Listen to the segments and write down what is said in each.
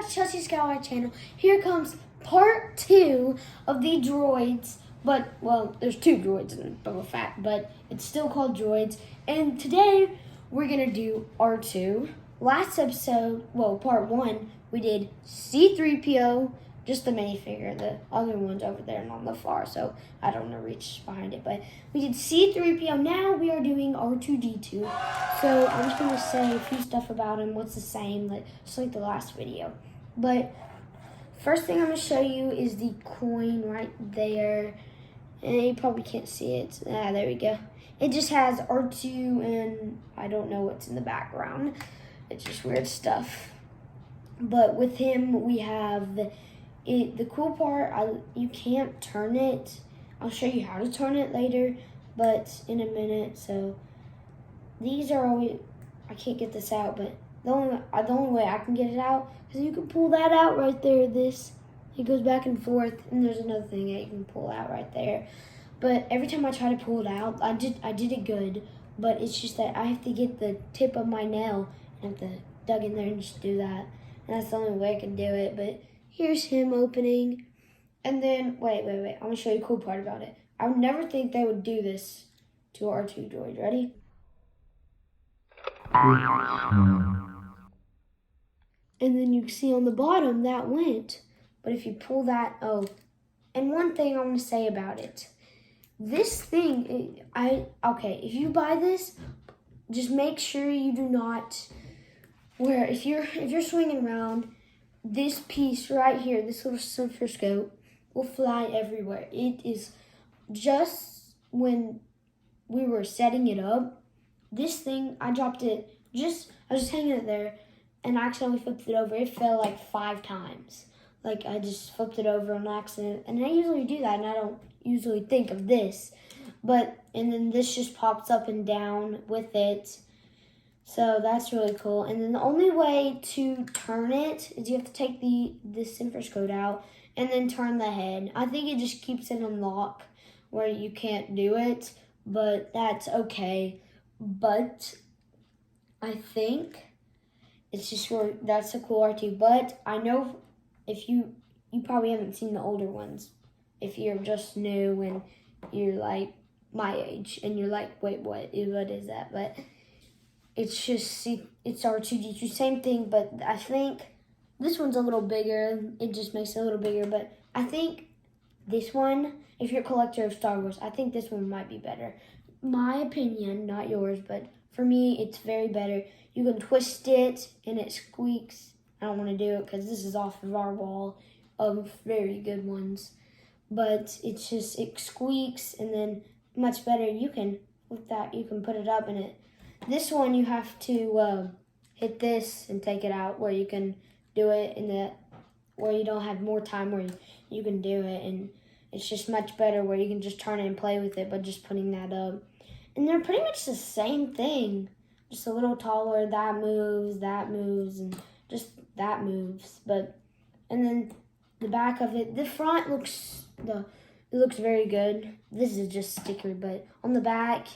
back to Chelsey's Skywalker channel. Here comes part 2 of the droids. But, well, there's 2 droids in Boba Fett, but it's still called droids. And today, we're going to do R2. Last episode, well, part 1, we did C-3PO, just the minifigure. The other one's over there and on the far, so I don't want to reach behind it. But we did C-3PO. Now we are doing R2-D2. So I'm just going to say a few stuff about him, what's the same, just like the last video. But first thing I'm going to show you is the coin right there. And you probably can't see it. Ah, there we go. It just has R2 and I don't know what's in the background. It's just weird stuff. But with him, we have the cool part, you can't turn it. I'll show you how to turn it later, but in a minute. So these are always, I can't get this out, but the only way I can get it out, because you can pull that out right there, it goes back and forth, and there's another thing that you can pull out right there. But every time I try to pull it out, I did it good, but it's just that I have to get the tip of my nail and have to dug in there and just do that. And that's the only way I can do it. But here's him opening. And then, wait. I'm going to show you a cool part about it. I would never think they would do this to R2 droid. Ready? And then you can see on the bottom that went. But if you pull that, and one thing I want to say about it. This thing, if you buy this, just make sure you do not, if you're swinging around, this piece right here, this little sensor scope, will fly everywhere. It is just when we were setting it up, this thing, I dropped it, I was just hanging it there, and I accidentally flipped it over. It fell like 5 times. Like, I just flipped it over on accident. And I usually do that, and I don't usually think of this. And then this just pops up and down with it. So that's really cool. And then the only way to turn it is you have to take the cipher code out and then turn the head. I think it just keeps it on lock where you can't do it, but that's okay. But I think it's just that's a cool R2. But I know if you probably haven't seen the older ones. If you're just new and you're like my age and you're like, wait, what is that? But it's just, it's R2-D2, same thing, but I think this one's a little bigger. It just makes it a little bigger, but I think this one, if you're a collector of Star Wars, I think this one might be better. My opinion, not yours, but for me, it's very better. You can twist it and it squeaks. I don't want to do it because this is off of our wall of very good ones. But it's just, it squeaks and then much better. You can, with that, you can put it up in it. This one you have to hit this and take it out where you can do it where you don't have more time where you can do it. And it's just much better where you can just turn it and play with it, but just putting that up. And they're pretty much the same thing. Just a little taller, that moves, and just that moves. And then the back of it, the front it looks very good. This is just sticker, but on the back,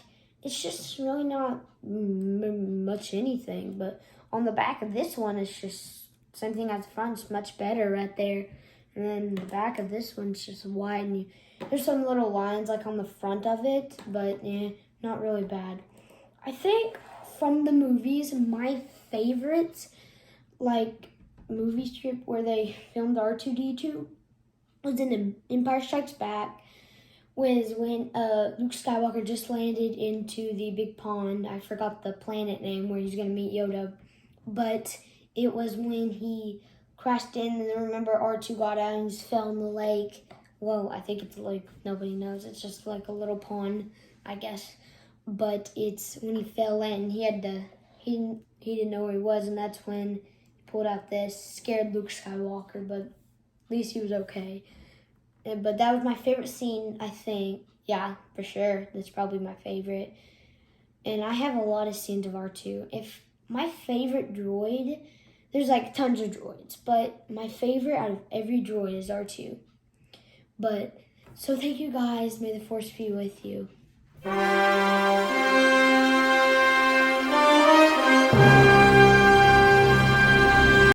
it's just really not much anything. But on the back of this one, it's just same thing as the front. It's much better right there. And then the back of this one's just wide. And there's some little lines like on the front of it, but yeah, not really bad. I think from the movies, my favorite movie strip where they filmed R2-D2 was in Empire Strikes Back, was when Luke Skywalker just landed into the big pond. I forgot the planet name where he's going to meet Yoda. But it was when he crashed in, and then remember R2 got out and just fell in the lake. Well, I think it's a lake. Nobody knows. It's just like a little pond, I guess. But it's when he fell in, he didn't know where he was, and that's when he pulled out this, scared Luke Skywalker, but at least he was okay. But that was my favorite scene, I think. Yeah, for sure. That's probably my favorite. And I have a lot of scenes of R2. If my favorite droid, there's like tons of droids, but my favorite out of every droid is R2. So thank you guys. May the Force be with you.